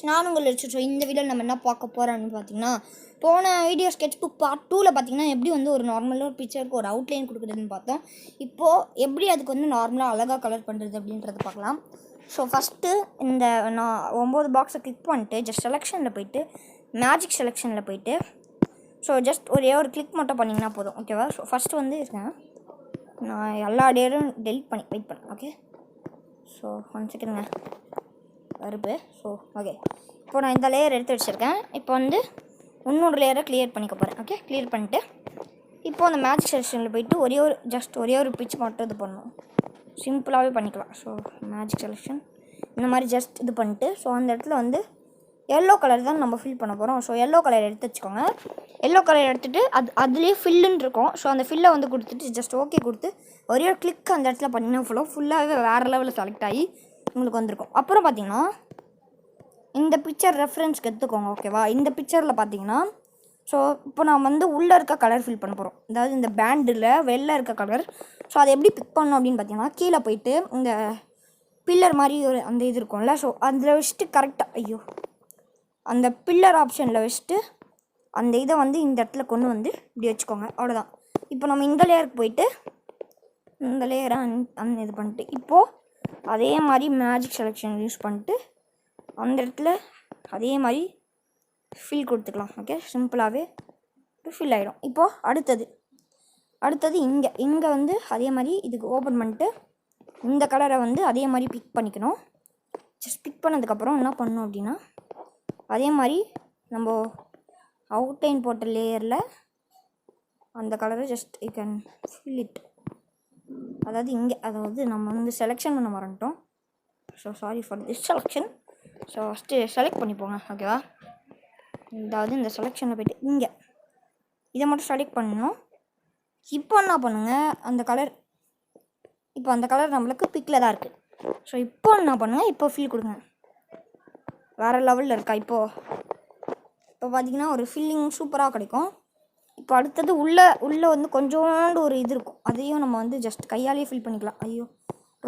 நான் உங்களை வச்சுட்டோம். இந்த வீடியோவில் நம்ம என்ன பார்க்க போகிறோன்னு பார்த்தீங்கன்னா, போன வீடியோ ஸ்கெட்ச் புக் பார்ட் 2ல் பார்த்தீங்கன்னா எப்படி வந்து ஒரு நார்மலாக ஒரு பிக்சருக்கு ஒரு அவுட்லைன் கொடுக்குறதுன்னு பார்த்தோம். இப்போது எப்படி அதுக்கு வந்து நார்மலாக அழகாக கலர் பண்ணுறது அப்படின்றத பார்க்கலாம். ஸோ ஃபஸ்ட்டு இந்த நான் 9 பாக்ஸை கிளிக் பண்ணிட்டு ஜஸ்ட் செலெக்ஷனில் போய்ட்டு மேஜிக் செலெக்ஷனில் போய்ட்டு ஸோ ஜஸ்ட் ஒரே ஒரு கிளிக் மட்டும் பண்ணிங்கன்னா போதும். ஓகேவா? ஸோ ஃபஸ்ட்டு வந்து இருக்கேன் நான் எல்லா டேரும் டெலிட் பண்ணி வெயிட் பண்ணேன். ஓகே, ஸோ 1 செகண்டுங்க வருது. ஸோ ஓகே, இப்போ நான் இந்த லேயர் எடுத்து வச்சுருக்கேன். இப்போ வந்து இன்னொரு லேயரை கிளியர் பண்ணிக்க போகிறேன். ஓகே, கிளியர் பண்ணிட்டு இப்போது அந்த மேஜிக் செலெக்ஷனில் போய்ட்டு ஒரே ஒரு பிச் மட்டும் இது பண்ணணும். சிம்பிளாகவே பண்ணிக்கலாம். ஸோ மேஜிக் செலெக்ஷன் இந்த மாதிரி ஜஸ்ட் இது பண்ணிட்டு ஸோ அந்த இடத்துல வந்து எல்லோ கலர் தான் நம்ம ஃபில் பண்ண போகிறோம். ஸோ எல்லோ கலர் எடுத்து வச்சுக்கோங்க. எல்லோ கலர் எடுத்துகிட்டு அதுலேயே ஃபில்லுன்னு இருக்கும். ஸோ அந்த ஃபில்லை வந்து கொடுத்துட்டு ஜஸ்ட் ஓகே கொடுத்து ஒரே ஒரு கிளிக் அந்த இடத்துல பண்ணிங்கன்னா ஃபுல்லாகவே வேறு லெவலில் செலக்ட் ஆகி உங்களுக்கு வந்திருக்கும். அப்புறம் பார்த்தீங்கன்னா இந்த பிக்சர் ரெஃபரன்ஸ்க்கு எடுத்துக்கோங்க. ஓகேவா? இந்த பிக்சரில் பார்த்தீங்கன்னா ஸோ இப்போ நான் வந்து உள்ளே இருக்க கலர் ஃபில் பண்ண போகிறோம். அதாவது இந்த பேண்டில் வெளில இருக்க கலர். ஸோ அதை எப்படி பிக் பண்ணணும் அப்படின்னு பார்த்தீங்கன்னா கீழே போயிட்டு இந்த பில்லர் மாதிரி ஒரு அந்த இது இருக்கும்ல, ஸோ அதில் வச்சுட்டு கரெக்டாக அந்த பில்லர் ஆப்ஷனில் வச்சுட்டு அந்த இதை வந்து இந்த இடத்துல கொண்டு வந்து இப்படி வச்சுக்கோங்க. அவ்வளோதான். இப்போ நம்ம இந்த லேயருக்கு போயிட்டு இந்த லேயரை அந்த இது பண்ணிட்டு இப்போது அதே மாதிரி மேஜிக் செலெக்ஷன் யூஸ் பண்ணிட்டு அந்த இடத்துல அதே மாதிரி ஃபில் கொடுத்துக்கலாம். ஓகே, சிம்பிளாகவே ஃபில் ஆகிடும். இப்போது அடுத்தது இங்கே வந்து அதே மாதிரி இதுக்கு ஓப்பன் பண்ணிட்டு இந்த கலரை வந்து அதே மாதிரி பிக் பண்ணிக்கணும். ஜஸ்ட் பிக் பண்ணதுக்கப்புறம் என்ன பண்ணணும் அப்படின்னா அதே மாதிரி நம்ம அவுட்லைன் போட்ட லேயரில் அந்த கலரை just you can fill it. அதாவது நம்ம வந்து செலெக்ஷன் பண்ண மறந்துட்டோம். So sorry for this selection. So first select பண்ணிப்போங்க. ஓகேவா? அதாவது இந்த செலெக்ஷனில் போய்ட்டு இதை மட்டும் செலக்ட் பண்ணணும். இப்போ என்ன பண்ணுங்கள், அந்த கலர் நம்மளுக்கு பிக்கில் தான் இருக்குது. ஸோ இப்போ என்ன பண்ணுங்கள், இப்போ ஃபில் கொடுங்க. வேறு லெவலில் இருக்கா? இப்போ பார்த்தீங்கன்னா ஒரு ஃபில்லிங் சூப்பராக கிடைக்கும். இப்போ அடுத்தது உள்ளே வந்து கொஞ்சோண்டு ஒரு இது இருக்கும். அதையும் நம்ம வந்து ஜஸ்ட் கையாலேயே ஃபில் பண்ணிக்கலாம்.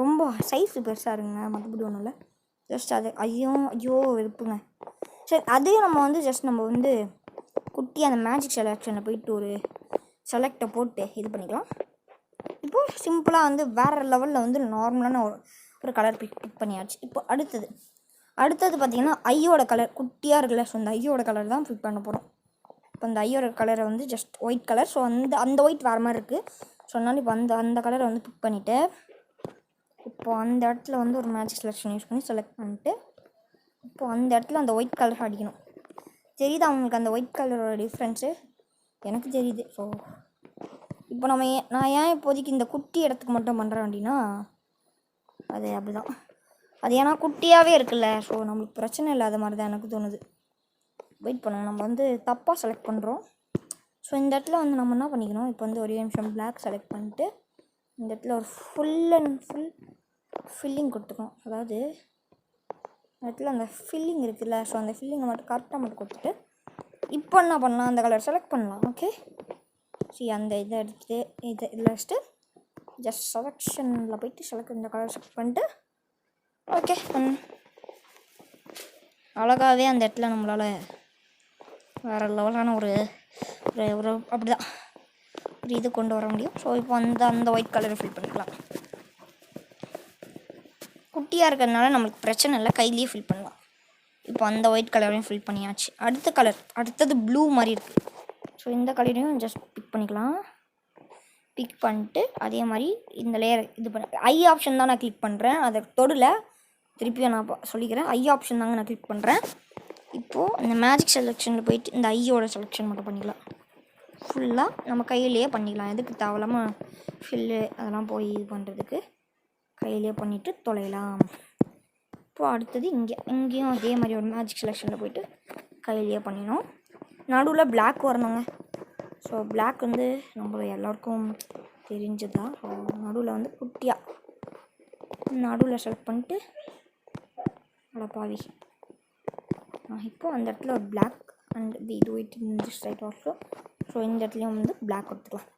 ரொம்ப சைஸ் பெருசாக இருங்க, மற்றபடி ஒன்றும் இல்லை. ஜஸ்ட் அது ஐயோ வெறுப்புங்க. சரி, அதையும் நம்ம வந்து குட்டி அந்த மேஜிக் செலெக்ஷனில் போயிட்டு ஒரு செலக்டை போட்டு இது பண்ணிக்கலாம். இப்போது சிம்பிளாக வந்து வேறு லெவலில் வந்து நார்மலான ஒரு கலர் பிக் பண்ணியாச்சு. இப்போ அடுத்தது பார்த்திங்கன்னா ஐயோட கலர் குட்டியாக இருக்குல்ல, ஸோ அந்த ஐயோட கலர் தான் பிக் பண்ண போகிறோம். இப்போ அந்த ஐயோட கலரை வந்து ஜஸ்ட் ஒயிட் கலர். ஸோ அந்த ஒயிட் வேறு மாதிரி இருக்குது. ஸோ அதனால இப்போ அந்த கலரை வந்து பிக் பண்ணிவிட்டு இப்போது அந்த இடத்துல வந்து ஒரு மேஜிக் செலெக்ஷன் யூஸ் பண்ணி செலக்ட் பண்ணிட்டு இப்போது அந்த இடத்துல அந்த ஒயிட் கலர் அடிக்கணும். தெரியுது அவங்களுக்கு அந்த ஒயிட் கலரோட டிஃப்ரென்ஸு? எனக்கு தெரியுது. ஸோ இப்போ நான் ஏன் இப்போதைக்கு இந்த குட்டி இடத்துக்கு மட்டும் பண்ணுறேன் அப்படின்னா அது அப்படி தான். அது ஏன்னா குட்டியாகவே இருக்குல்ல, ஸோ நம்மளுக்கு பிரச்சனை இல்லாத மாதிரி தான் எனக்கு தோணுது. வெயிட் பண்ணணும், நம்ம வந்து தப்பாக செலக்ட் பண்ணுறோம். ஸோ இந்த இடத்துல வந்து நம்ம என்ன பண்ணிக்கணும், இப்போ வந்து ஒரே நிமிஷம் பிளாக் செலக்ட் பண்ணிட்டு இந்த இடத்துல ஒரு ஃபுல் அண்ட் ஃபுல் ஃபில்லிங் கொடுத்துக்கணும். அதாவது இந்த இடத்துல அந்த ஃபில்லிங் இருக்குல்ல, ஸோ அந்த ஃபில்லிங்கை மட்டும் கரெக்டாக மட்டும் கொடுத்துட்டு இப்போ என்ன பண்ணலாம், அந்த கலர் செலக்ட் பண்ணலாம். ஓகே, சரி, அந்த இதை எடுத்துகிட்டு இதில் வச்சுட்டு ஜஸ்ட் செலெக்ஷனில் போயிட்டு இந்த கலர் செலக்ட் பண்ணிட்டு ஓகே அழகாகவே அந்த இடத்துல நம்மளால் வேறு லெவலான ஒரு அப்படிதான் ஒரு இது கொண்டு வர முடியும். ஸோ இப்போ அந்த ஒயிட் கலரை ஃபில் பண்ணிக்கலாம். குட்டியாக இருக்கிறதுனால நம்மளுக்கு பிரச்சனை இல்லை, கையிலேயே ஃபில் பண்ணலாம். இப்போ அந்த ஒயிட் கலரையும் ஃபில் பண்ணியாச்சு. அடுத்தது ப்ளூ மாதிரி இருக்குது. ஸோ இந்த கலரையும் ஜஸ்ட் பிக் பண்ணிக்கலாம். பிக் பண்ணிட்டு அதே மாதிரி இந்த லேயர் இது ஐ ஆப்ஷன் தான் நான் கிளிக் பண்ணுறேன். அதை தொடல திருப்பியும் நான் சொல்லிக்கிறேன். ஐ ஆப்ஷன் தாங்க நான் கிளிக் பண்ணுறேன். இப்போது இந்த மேஜிக் செலெக்ஷனில் போயிட்டு இந்த ஐயோட செலெக்ஷன் மட்டும் பண்ணிக்கலாம். ஃபுல்லாக நம்ம கையிலேயே பண்ணிக்கலாம். எதுக்கு தேவையில்லாமல் ஃபில்லு அதெல்லாம் போய் இது பண்ணுறதுக்கு கையிலேயே பண்ணிவிட்டு தொலைலாம். இப்போது அடுத்தது இங்கேயும் அதே மாதிரி ஒரு மேஜிக் செலெக்ஷனில் போயிட்டு கையிலேயே பண்ணிடணும். நடுவில் பிளாக் வரணுங்க. ஸோ பிளாக் வந்து நம்ம எல்லாருக்கும் தெரிஞ்சதுதான். ஸோ நடுவில் வந்து குட்டியாக நடுவில் செலக்ட் பண்ணிட்டு பாவி இப்போது அந்த இடத்துல ஒரு பிளாக் அண்ட் இது white this right also. So இந்த இடத்துலையும் வந்து பிளாக் கொடுத்துக்கலாம்.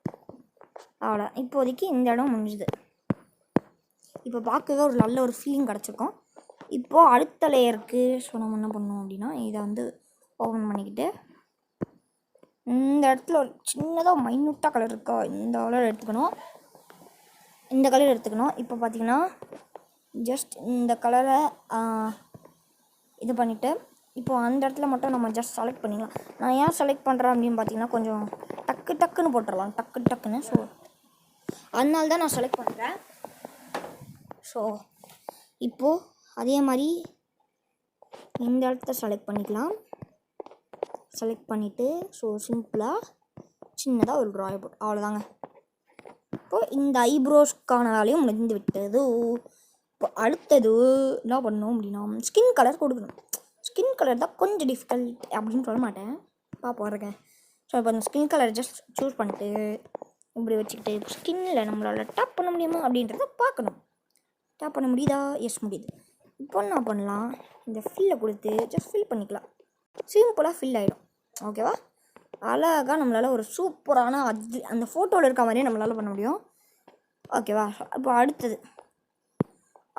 அவ்வளோ, இப்போதைக்கு இந்த இடம் முடிஞ்சுது. இப்போ பார்க்கவே ஒரு நல்ல ஒரு ஃபீலிங் கிடச்சிருக்கும். இப்போது அடுத்த லேயருக்கு ஸோ நம்ம என்ன பண்ணோம் அப்படின்னா இதை வந்து ஓப்பன் பண்ணிக்கிட்டு இந்த இடத்துல ஒரு சின்னதாக மைனூட்டாக கலர் இருக்கா, இந்த கலர் எடுத்துக்கணும். இப்போ பார்த்தீங்கன்னா ஜஸ்ட் இந்த கலரை இது பண்ணிவிட்டு இப்போ அந்த இடத்துல மட்டும் நம்ம ஜஸ்ட் செலக்ட் பண்ணிக்கலாம். நான் ஏன் செலக்ட் பண்ணுறேன் அப்படின்னு பார்த்தீங்கன்னா கொஞ்சம் டக்குன்னு போட்டுடலாம், டக்குன்னு. ஸோ அதனால தான் நான் செலக்ட் பண்ணுறேன். ஸோ இப்போது அதே மாதிரி இந்த இடத்த செலக்ட் பண்ணிக்கலாம். செலக்ட் பண்ணிவிட்டு ஸோ சிம்பிளாக சின்னதாக ஒரு ட்ராய் போட்டு அவ்வளோதாங்க. இப்போது இந்த ஐப்ரோஸ்க்கான வேலையும் முடிந்து விட்டது. இப்போ அடுத்தது என்ன பண்ணணும் அப்படின்னா ஸ்கின் கலர் கொடுக்கணும். ஸ்கின் கலர் தான் கொஞ்சம் டிஃபிகல்ட் அப்படின்னு சொல்ல மாட்டேன், பார்ப்போம். ஸோ இப்போ அந்த ஸ்கின் கலர் ஜஸ்ட் சூஸ் பண்ணிட்டு இப்படி வச்சுக்கிட்டு ஸ்கின்னில் நம்மளால் டேப் பண்ண முடியுமா அப்படின்றத பார்க்கணும். டேப் பண்ண முடியுதா? எஸ் முடியுது. இப்போ என்ன பண்ணலாம், இந்த ஃபில்லை கொடுத்து ஜஸ்ட் ஃபில் பண்ணிக்கலாம். சிம்பிளாக ஃபில் ஆகிடும். ஓகேவா? அழகாக நம்மளால் ஒரு சூப்பரான அந்த ஃபோட்டோவில் இருக்க மாதிரியே நம்மளால் பண்ண முடியும். ஓகேவா? இப்போ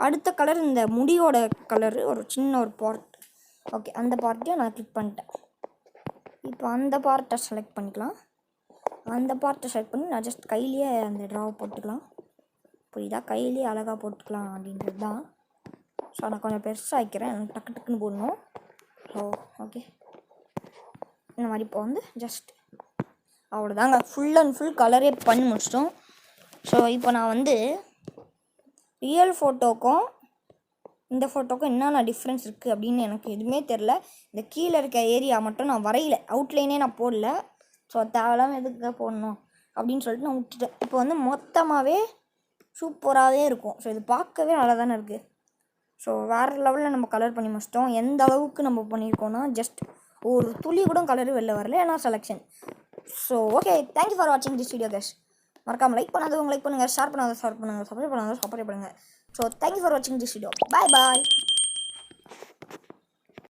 அடுத்த கலர் இந்த முடியோட கலரு ஒரு சின்ன ஒரு பார்ட். ஓகே, அந்த பார்ட்டையும் நான் கிளிக் பண்ணிட்டேன். இப்போ அந்த பார்ட்டை செலக்ட் பண்ணிக்கலாம். அந்த பார்ட்டை செலக்ட் பண்ணி நான் ஜஸ்ட் கையிலேயே அந்த ட்ராவை போட்டுக்கலாம். புரியுதா? கையிலேயே அழகாக போட்டுக்கலாம் அப்படின்றது தான். ஸோ நான் கொஞ்சம் பெருசாக வைக்கிறேன், எனக்கு டக்குன்னு போடணும். ஸோ ஓகே, இந்த மாதிரி இப்போ வந்து ஜஸ்ட் அவ்வளோதாங்க. ஃபுல் அண்ட் ஃபுல் கலரே பண்ணி முடிச்சிட்டோம். ஸோ இப்போ நான் வந்து ரியல் ஃபோட்டோக்கும் இந்த ஃபோட்டோக்கும் என்னென்ன டிஃப்ரென்ஸ் இருக்குது அப்படின்னு எனக்கு எதுவுமே தெரில. இந்த கீழே இருக்க ஏரியா மட்டும் நான் வரையில, அவுட்லைனே நான் போடல. ஸோ தேவையில்லாமல் எதுக்கு போடணும் அப்படின்னு சொல்லிட்டு நான் விட்டுட்டேன். இப்போ வந்து மொத்தமாகவே சூப்பராகவே இருக்கும். ஸோ இது பார்க்கவே நல்லா தானே இருக்குது. ஸோ வேறு லெவலில் நம்ம கலர் பண்ணி முடிச்சிட்டோம். எந்த அளவுக்கு நம்ம பண்ணியிருக்கோன்னா ஜஸ்ட் ஒரு துளி கூட கலரு வெளில வரல, ஏன்னா selection. So okay, thank you for வாட்சிங் திஸ் வீடியோ கைஸ். மறக்காமல் லைக் பண்ணாதவங்க லைக் பண்ணுங்கள், ஷேர் பண்ணாதவங்க ஷேர் பண்ணுங்கள், சப்ஸ்கிரைப் பண்ணுங்கள். ஸோ தேங்க்யூ ஃபார் வாட்சிங் திஸ் வீடியோ. பாய்.